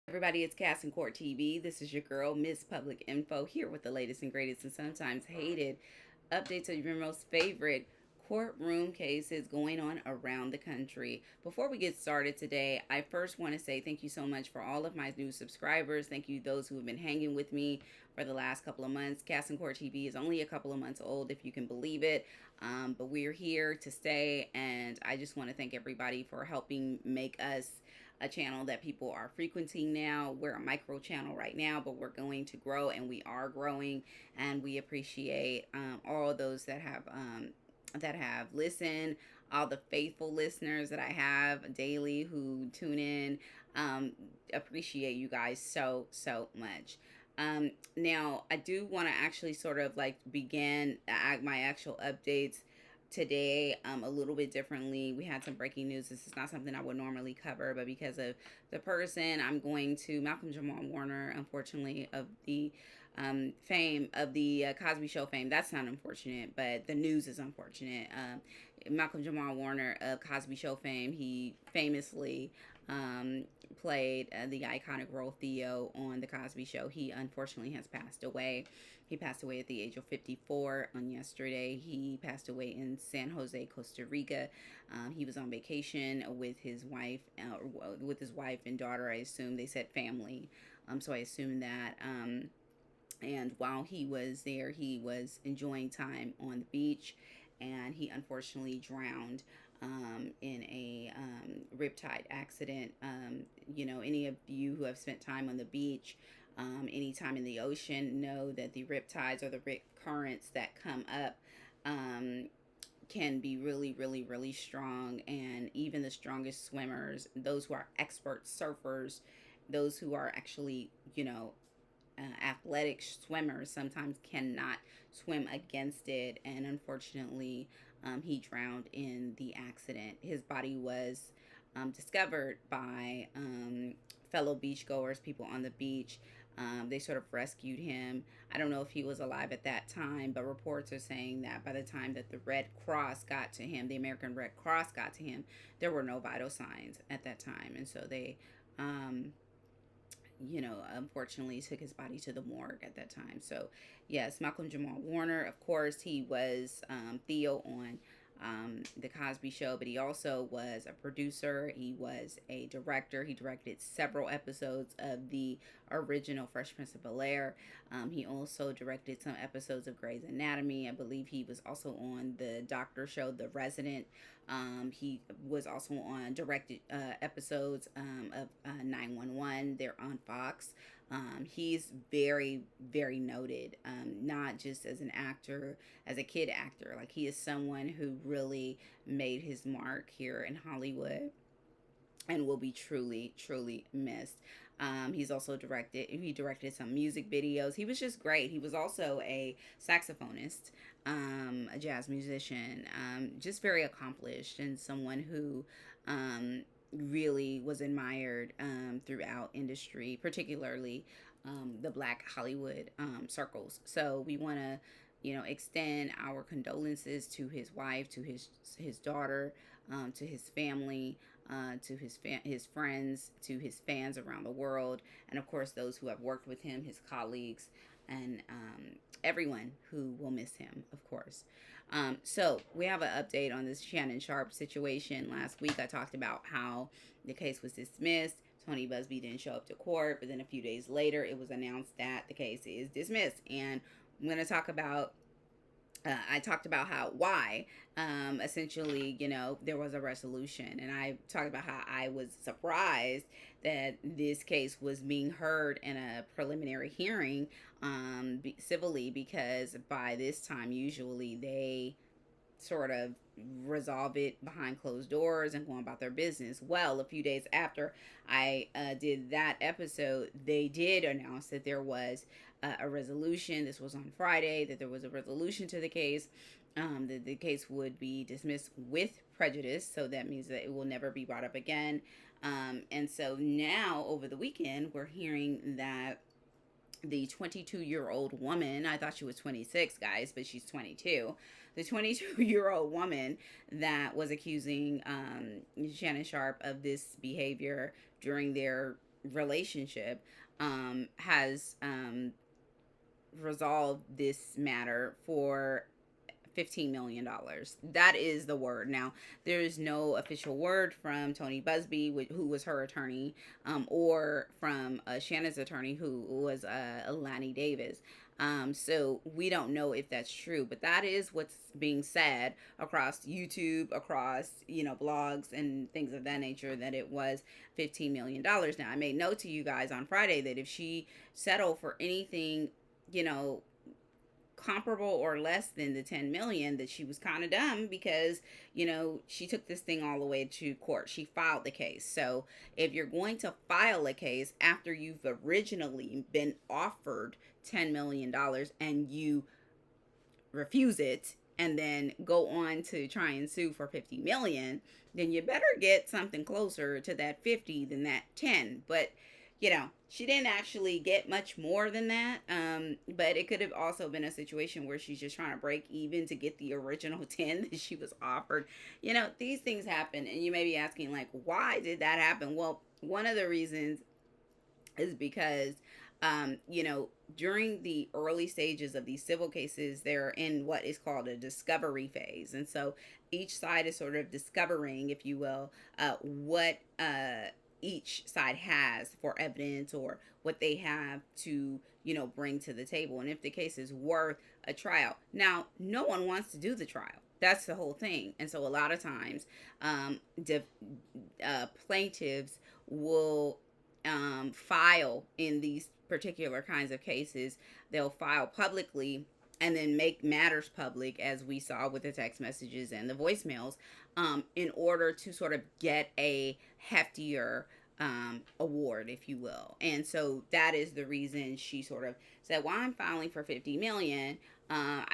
Everybody, it's Cast and Court TV. This is your girl, Miss Public Info, here with the latest and greatest and sometimes hated updates of your most favorite courtroom cases going on around the country. Before we get started today, I first want to say thank you so much for all of my new subscribers. Thank you those who have been hanging with me for the last couple of months. Cast and Court TV is only a couple of months old, if you can believe it. But we're here to stay, and I just want to thank everybody for helping make us a channel that people are frequenting now. We're a micro channel right now, but we're going to grow, and we are growing, and we appreciate all those that have listened, all the faithful listeners that I have daily who tune in. Appreciate you guys so much. Now I do want to actually sort of like begin my actual updates today a little bit differently. We had some breaking news. This is not something I would normally cover, but because of the person, I'm going to Malcolm Jamal Warner, unfortunately, of the fame of the Cosby Show fame. That's not unfortunate, but the news is unfortunate. Malcolm Jamal Warner of Cosby Show fame, he famously played the iconic role Theo on the Cosby Show. He unfortunately has passed away. He passed away at the age of 54 on yesterday. He passed away in San Jose, Costa Rica. He was on vacation with his wife, and daughter. I assume they said family, so I assume that. And while he was there, he was enjoying time on the beach, and he unfortunately drowned in a riptide accident. Any of you who have spent time on the beach, any time in the ocean, know that the riptides or the rip currents that come up can be really, really, really strong. And even the strongest swimmers, those who are expert surfers, those who are actually, athletic swimmers, sometimes cannot swim against it. And unfortunately, he drowned in the accident. His body was discovered by fellow beachgoers, people on the beach. They sort of rescued him. I don't know if he was alive at that time, but reports are saying that by the time that the Red Cross got to him, the American Red Cross got to him, there were no vital signs at that time. And so they, unfortunately took his body to the morgue at that time. So, yes, Malcolm Jamal Warner, of course, he was Theo on the Cosby Show, but he also was a producer. He was a director. He directed several episodes of the original Fresh Prince of Bel-Air. He also directed some episodes of Grey's Anatomy. I believe he was also on the doctor show, The Resident. He was also on directed episodes of 911. They're on Fox. He's very, very noted, not just as an actor, as a kid actor. Like, he is someone who really made his mark here in Hollywood and will be truly, truly missed. He directed some music videos. He was just great. He was also a saxophonist, a jazz musician, just very accomplished, and someone who really was admired throughout industry, particularly the Black Hollywood circles. So we want to, extend our condolences to his wife, to his daughter, to his family, to his friends, to his fans around the world, and of course those who have worked with him, his colleagues, and everyone who will miss him, of course. So we have an update on this Shannon Sharpe situation. Last week I talked about how the case was dismissed. Tony Busby didn't show up to court, but then a few days later it was announced that the case is dismissed. And I'm going to talk about I talked about why essentially, there was a resolution. And I talked about how I was surprised that this case was being heard in a preliminary hearing civilly, because by this time, usually they sort of resolve it behind closed doors and go about their business. Well, a few days after I did that episode, they did announce that there was a resolution. This was on Friday, that there was a resolution to the case. That the case would be dismissed with prejudice, so that means that it will never be brought up again. And so now, over the weekend, we're hearing that the 22-year-old woman, I thought she was 26, guys, but she's 22. The 22-year-old woman that was accusing Shannon Sharpe of this behavior during their relationship has resolved this matter for $15 million. That is the word. Now, there is no official word from Tony Busby, who was her attorney, or from Shannon's attorney, who was Alani Davis. So we don't know if that's true, but that is what's being said across YouTube, across, blogs and things of that nature, that it was $15 million. Now, I made note to you guys on Friday that if she settled for anything, comparable or less than the 10 million, that she was kind of dumb, because she took this thing all the way to court. She filed the case. So if you're going to file a case after you've originally been offered $10 million and you refuse it, and then go on to try and sue for 50 million, then you better get something closer to that 50 than that 10. But she didn't actually get much more than that. But it could have also been a situation where she's just trying to break even to get the original 10 that she was offered. These things happen, and you may be asking, like, why did that happen? Well, one of the reasons is because during the early stages of these civil cases, they're in what is called a discovery phase. And so each side is sort of discovering, if you will, what each side has for evidence, or what they have to, bring to the table, and if the case is worth a trial. Now, no one wants to do the trial. That's the whole thing. And so a lot of times, plaintiffs will file in these particular kinds of cases. They'll file publicly and then make matters public, as we saw with the text messages and the voicemails, in order to sort of get a heftier award, if you will. And so that is the reason she sort of said, well, I'm filing for 50 million.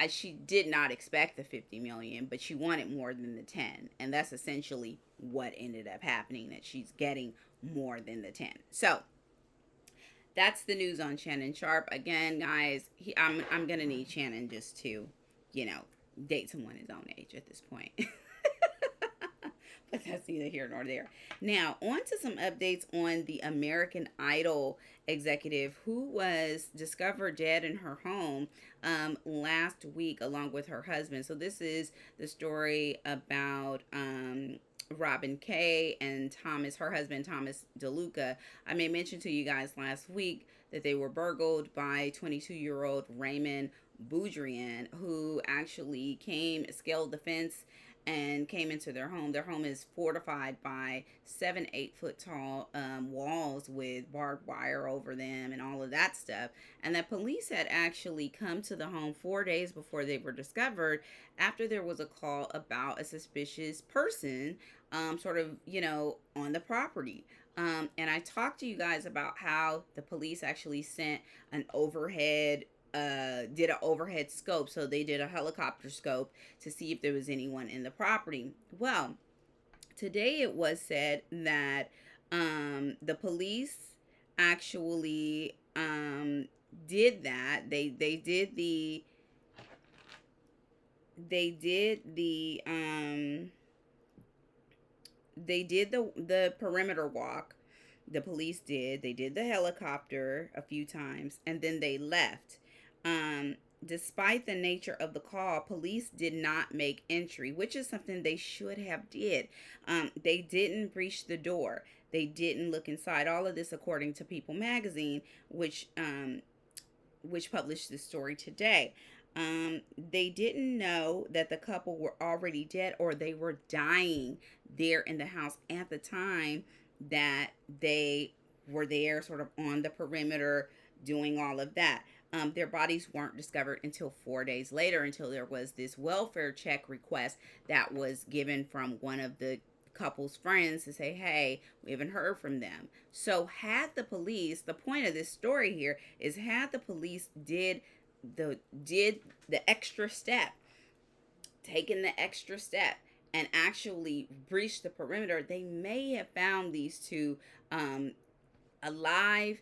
She did not expect the 50 million, but she wanted more than the 10. And that's essentially what ended up happening, that she's getting more than the 10. So that's the news on Shannon Sharpe. Again, guys, I'm gonna need Shannon just to, date someone his own age at this point. But that's neither here nor there. Now, on to some updates on the American Idol executive who was discovered dead in her home last week, along with her husband. So this is the story about Robin Kay and her husband, Thomas DeLuca. I may mention to you guys last week that they were burgled by 22-year-old Raymond Boudrian, who actually scaled the fence and came into their home. Their home is fortified by 7-8 foot tall walls with barbed wire over them and all of that stuff. And the police had actually come to the home 4 days before they were discovered, after there was a call about a suspicious person sort of, on the property. And I talked to you guys about how the police actually sent an overhead did an overhead scope. So they did a helicopter scope to see if there was anyone in the property. Well, today it was said that the police actually did that. They did the perimeter walk. The police did. They did the helicopter a few times, and then they left. Despite the nature of the call, police did not make entry, which is something they should have did. They didn't breach the door. They didn't look inside. All of this according to People magazine, which published this story today. They didn't know that the couple were already dead, or they were dying there in the house at the time that they were there, sort of on the perimeter, doing all of that. Their bodies weren't discovered until 4 days later, until there was this welfare check request that was given from one of the couple's friends to say, hey, we haven't heard from them. So had the police, the point of this story here is, had the police did the extra step, taken the extra step, and actually breached the perimeter, they may have found these two alive.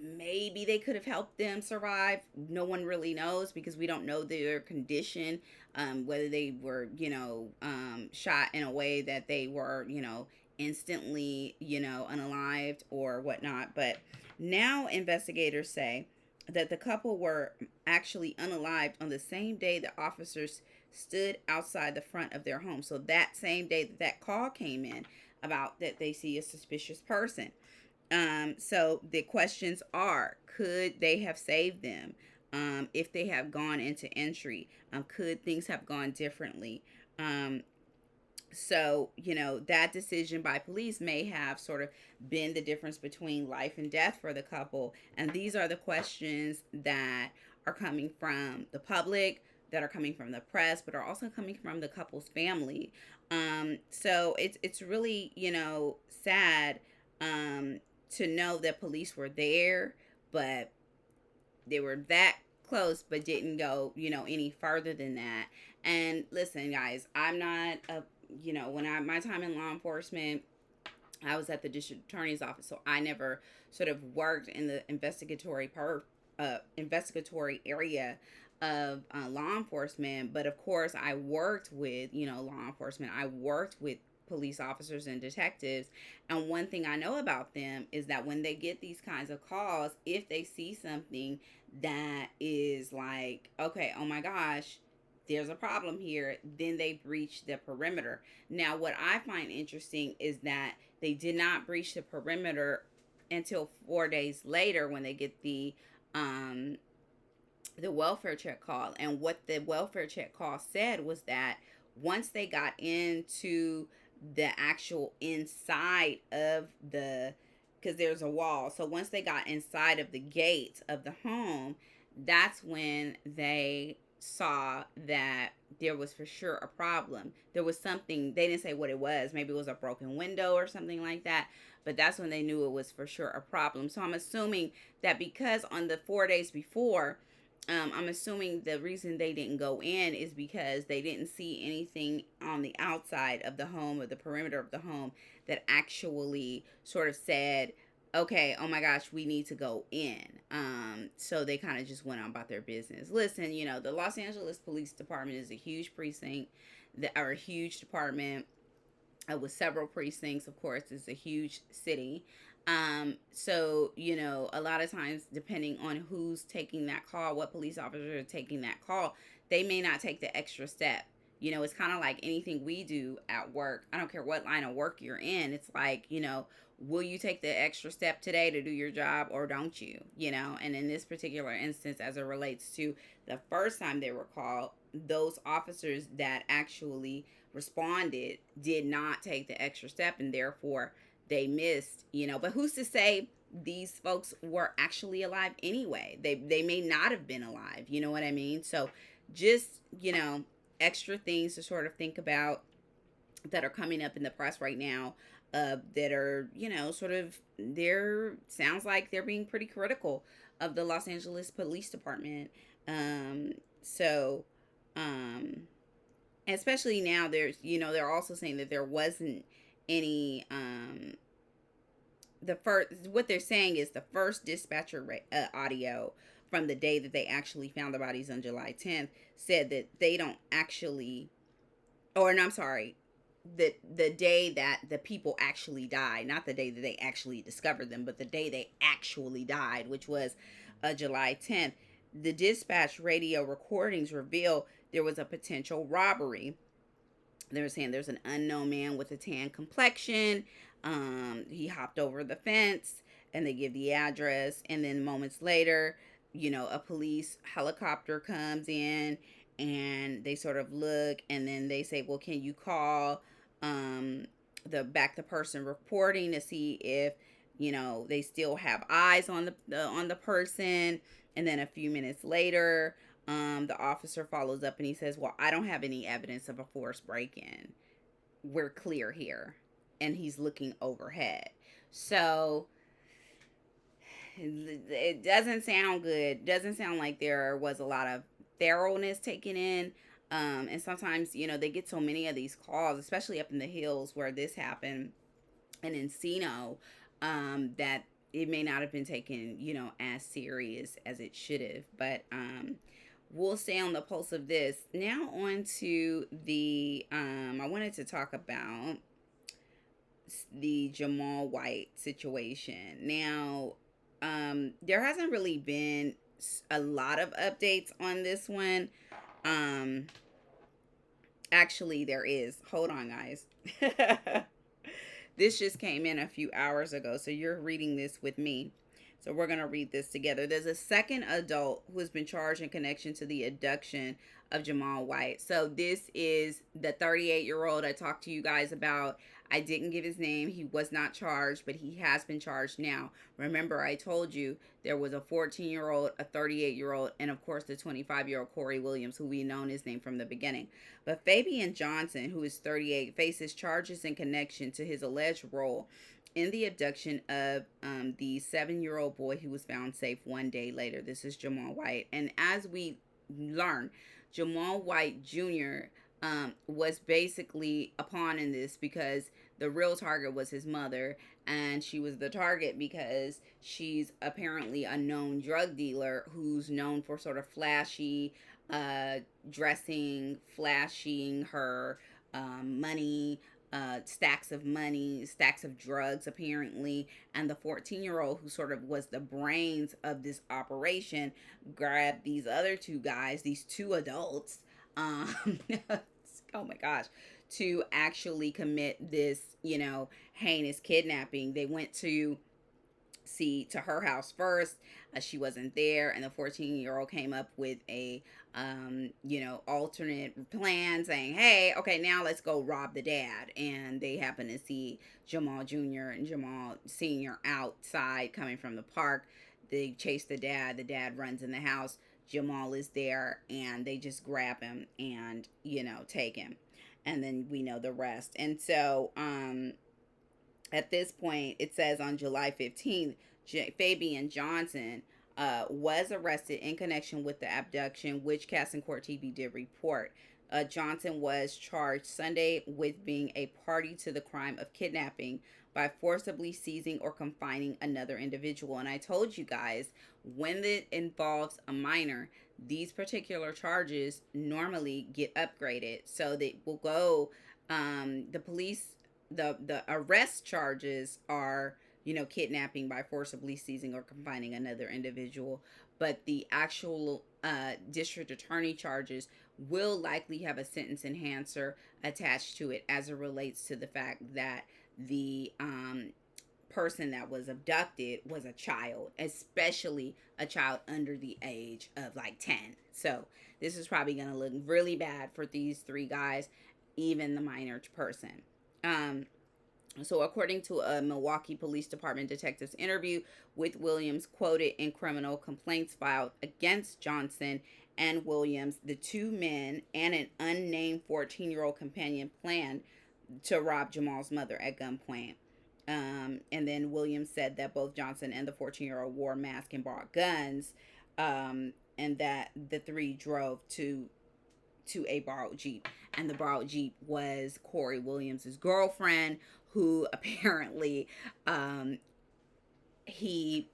Maybe they could have helped them survive. No one really knows, because we don't know their condition, whether they were, shot in a way that they were, instantly, unalived or whatnot. But now investigators say that the couple were actually unalived on the same day the officers stood outside the front of their home. So that same day that that call came in about that they see a suspicious person. So the questions are: could they have saved them? If they have gone into entry, could things have gone differently? Um, that decision by police may have sort of been the difference between life and death for the couple. And these are the questions that are coming from the public, that are coming from the press, but are also coming from the couple's family. So it's really, sad to know that police were there, but they were that close but didn't go, any further than that. And listen, guys, I'm not a, when I my time in law enforcement, I was at the district attorney's office, so I never sort of worked in the investigatory area of law enforcement. But of course, I worked with law enforcement. I worked with police officers and detectives, and one thing I know about them is that when they get these kinds of calls, if they see something that is like, okay, oh my gosh, there's a problem here, then they breach the perimeter. Now, what I find interesting is that they did not breach the perimeter until 4 days later when they get the welfare check call. And what the welfare check call said was that once they got into the actual inside of the, because there's a wall, so once they got inside of the gate of the home, that's when they saw that there was for sure a problem. There was something, they didn't say what it was. Maybe it was a broken window or something like that. But that's when they knew it was for sure a problem. So I'm assuming that because on the 4 days before, I'm assuming the reason they didn't go in is because they didn't see anything on the outside of the home or the perimeter of the home that actually sort of said, okay, oh my gosh, we need to go in. So they kind of just went on about their business. Listen, the Los Angeles Police Department is a huge precinct, or a huge department with several precincts. Of course, it's a huge city. So, a lot of times, depending on who's taking that call, what police officer is taking that call, they may not take the extra step. It's kind of like anything we do at work. I don't care what line of work you're in. It's like, will you take the extra step today to do your job, or don't you? And in this particular instance, as it relates to the first time they were called, those officers that actually responded did not take the extra step, and therefore they missed. But who's to say these folks were actually alive anyway? They may not have been alive. You know what I mean? So just, extra things to sort of think about that are coming up in the press right now, that are, sort of, sounds like they're being pretty critical of the Los Angeles Police Department. So, especially now, they're also saying that there wasn't any, the first, what they're saying is the first dispatcher audio from the day that they actually found the bodies on July 10th said that they don't actually, or no, I'm sorry, the day that the people actually died, not the day that they actually discovered them, but the day they actually died, which was July 10th. The dispatch radio recordings reveal there was a potential robbery. They were saying there's an unknown man with a tan complexion. He hopped over the fence, and they give the address. And then moments later, a police helicopter comes in, and they sort of look, and then they say, well, can you call the person reporting to see if they still have eyes on the person. And then a few minutes later, the officer follows up and he says, well, I don't have any evidence of a forced break-in. We're clear here. And he's looking overhead. So it doesn't sound good. Doesn't sound like there was a lot of thoroughness taken in. And sometimes, they get so many of these calls, especially up in the hills where this happened, and Encino, that it may not have been taken, as serious as it should have. But we'll stay on the pulse of this. Now on to the, I wanted to talk about the Jamal White situation. Now, there hasn't really been a lot of updates on this one. Um, Actually, there is. Hold on, guys. This just came in a few hours ago, so you're reading this with me. So we're going to read this together. There's a second adult who has been charged in connection to the abduction of Jamal White. So this is the 38-year-old I talked to you guys about. I didn't give his name. He was not charged, but he has been charged now. Remember, I told you there was a 14-year-old, a 38-year-old, and of course the 25-year-old Corey Williams, who we known his name from the beginning. But Fabian Johnson, who is 38, faces charges in connection to his alleged role in the abduction of the 7-year-old boy who was found safe one day later. This is Jamal White. And as we learn, Jamal White Jr. Was basically a pawn in this because the real target was his mother, and she was the target because she's apparently a known drug dealer who's known for sort of flashy dressing, flashing her money, stacks of money, stacks of drugs, apparently. And the 14-year-old, who sort of was the brains of this operation, grabbed these other two guys, these two adults, oh my gosh, to actually commit this, heinous kidnapping. They went to her house first. She wasn't there, and the 14-year-old came up with a alternate plan, saying, hey, okay, now let's go rob the dad. And they happen to see Jamal Jr. and Jamal Sr. outside coming from the park. They chase the dad runs in the house. Jamal is there, and they just grab him and take him, and then we know the rest. And so at this point, it says on July 15th, Fabian Johnson was arrested in connection with the abduction, which Casting Court TV did report. Johnson was charged Sunday with being a party to the crime of kidnapping by forcibly seizing or confining another individual. And I told you guys, when it involves a minor, these particular charges normally get upgraded. So they will go, the police, the arrest charges are, kidnapping by forcibly seizing or confining another individual. But the actual district attorney charges will likely have a sentence enhancer attached to it, as it relates to the fact that the person that was abducted was a child, especially a child under the age of like 10. So this is probably going to look really bad for these three guys, even the minor person. So according to a Milwaukee Police Department detective's interview with Williams, quoted in criminal complaints filed against Johnson and Williams, the two men and an unnamed 14-year-old companion planned to rob Jamal's mother at gunpoint. And then Williams said that both Johnson and the 14-year-old wore masks and brought guns, and that the three drove to a borrowed Jeep. And the borrowed Jeep was Corey Williams' girlfriend, who apparently he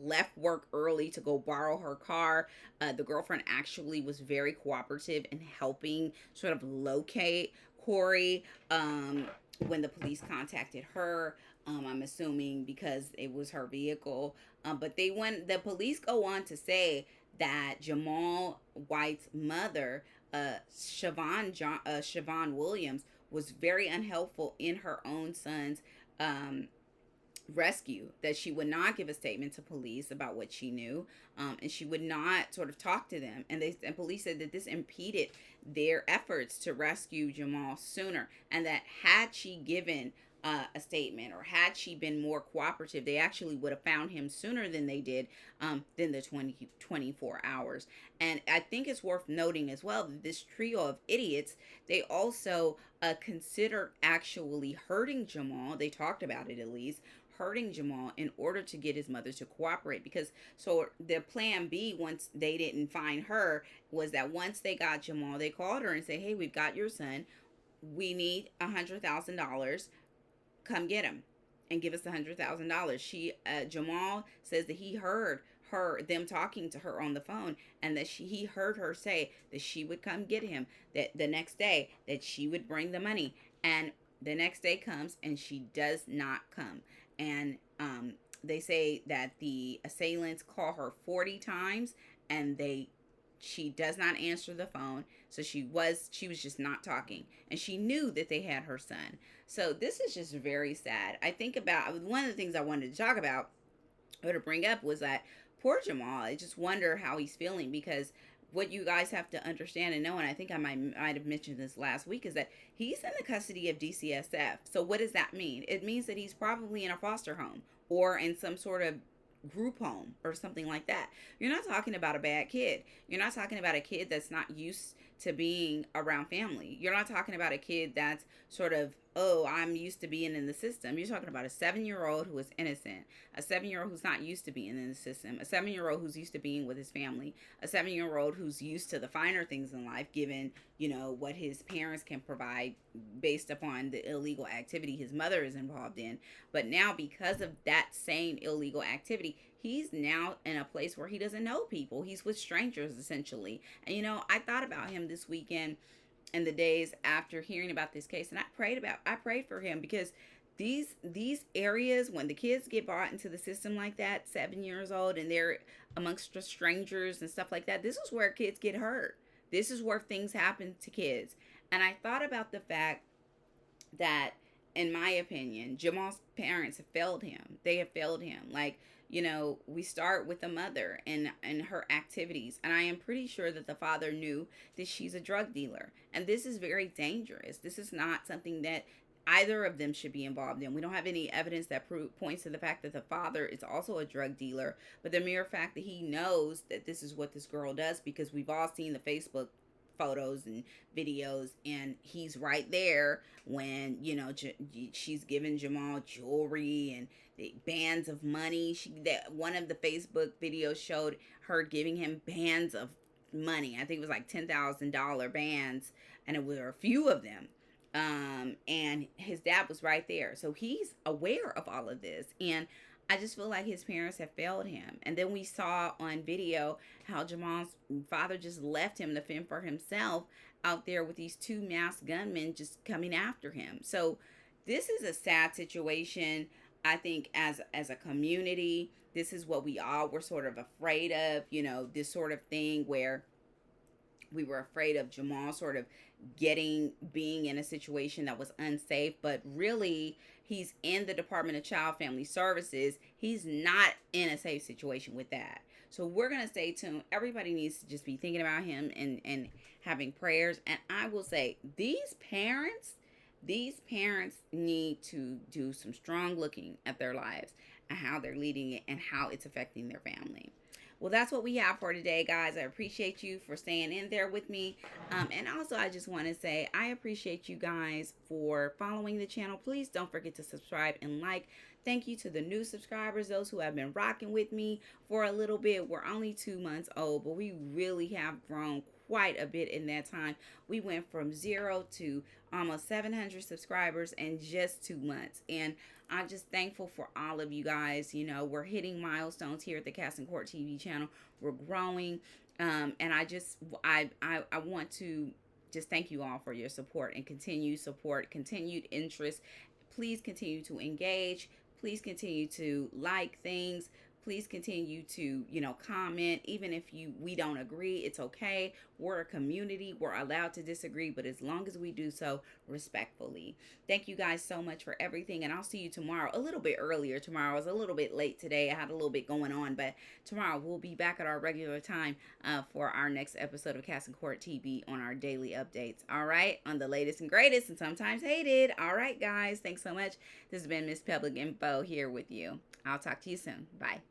left work early to go borrow her car. The girlfriend actually was very cooperative in helping sort of locate Corey when the police contacted her. I'm assuming because it was her vehicle. But the police go on to say that Jamal White's mother, Siobhan Williams, was very unhelpful in her own son's rescue, that she would not give a statement to police about what she knew, and she would not sort of talk to them. And police said that this impeded their efforts to rescue Jamal sooner, and that had she given a statement, or had she been more cooperative, they actually would have found him sooner than they did, than the 24 hours. And I think it's worth noting as well that this trio of idiots, they also considered actually hurting Jamal. They talked about it, at least hurting Jamal, in order to get his mother to cooperate. Because so the plan B, once they didn't find her, was that once they got Jamal, they called her and said, hey, we've got your son, we need $100,000, come get him and give us $100,000. Jamal says that he heard them talking to her on the phone, and that he heard her say that she would come get him, that the next day that she would bring the money. And The next day comes and she does not come. And they say that the assailants call her 40 times and she does not answer the phone. So she was just not talking, and she knew that they had her son. So this is just very sad. I think about one of the things I wanted to talk about or to bring up was that poor Jamal. I just wonder how he's feeling, because what you guys have to understand and know, and I think I might have mentioned this last week, is that he's in the custody of DCSF. So what does that mean? It means that he's probably in a foster home or in some sort of group home or something like that. You're not talking about a bad kid. You're not talking about a kid that's not used to being around family. You're not talking about a kid that's sort of, oh, I'm used to being in the system. You're talking about a 7-year-old who is innocent, a 7-year-old who's not used to being in the system, a 7-year-old who's used to being with his family, a 7-year-old who's used to the finer things in life, given, what his parents can provide based upon the illegal activity his mother is involved in. But now, because of that same illegal activity, he's now in a place where he doesn't know people. He's with strangers, essentially. And, I thought about him this weekend and the days after hearing about this case, and I prayed for him, because these areas, when the kids get brought into the system like that, 7 years old, and they're amongst strangers and stuff like that, this is where kids get hurt. This is where things happen to kids. And I thought about the fact that, in my opinion, Jamal's parents have failed him. They have failed him. Like, we start with the mother and her activities. And I am pretty sure that the father knew that she's a drug dealer. And this is very dangerous. This is not something that either of them should be involved in. We don't have any evidence that points to the fact that the father is also a drug dealer. But the mere fact that he knows that this is what this girl does, because we've all seen the Facebook photos and videos, and he's right there when she's giving Jamal jewelry and bands of money. That one of the Facebook videos showed her giving him bands of money. I think it was like $10,000 bands, and it were a few of them. And his dad was right there, so he's aware of all of this. And I just feel like his parents have failed him. And then we saw on video how Jamal's father just left him to fend for himself out there with these 2 masked gunmen just coming after him. So this is a sad situation. I think as a community, this is what we all were sort of afraid of, this sort of thing where we were afraid of Jamal sort of being in a situation that was unsafe, but really he's in the Department of Child Family Services. He's not in a safe situation with that. So we're going to stay tuned. Everybody needs to just be thinking about him and having prayers. And I will say, these parents need to do some strong looking at their lives and how they're leading it and how it's affecting their family. Well, that's what we have for today, guys. I appreciate you for staying in there with me. And also, I just want to say I appreciate you guys for following the channel. Please don't forget to subscribe and like. Thank you to the new subscribers, those who have been rocking with me for a little bit. We're only 2 months old, but we really have grown quite a bit in that time. We went from 0 to almost 700 subscribers in just 2 months. And I'm just thankful for all of you guys. We're hitting milestones here at the Casting Court TV channel. We're growing. And I want to just thank you all for your support and continued support, continued interest. Please continue to engage. Please continue to like things. Please continue to, comment. Even if we don't agree, it's okay. We're a community. We're allowed to disagree, but as long as we do so respectfully. Thank you guys so much for everything, and I'll see you tomorrow, a little bit earlier tomorrow. I was a little bit late today. I had a little bit going on, but tomorrow we'll be back at our regular time for our next episode of Casting Court TV on our daily updates. All right, on the latest and greatest and sometimes hated. All right, guys, thanks so much. This has been Miss Public Info here with you. I'll talk to you soon. Bye.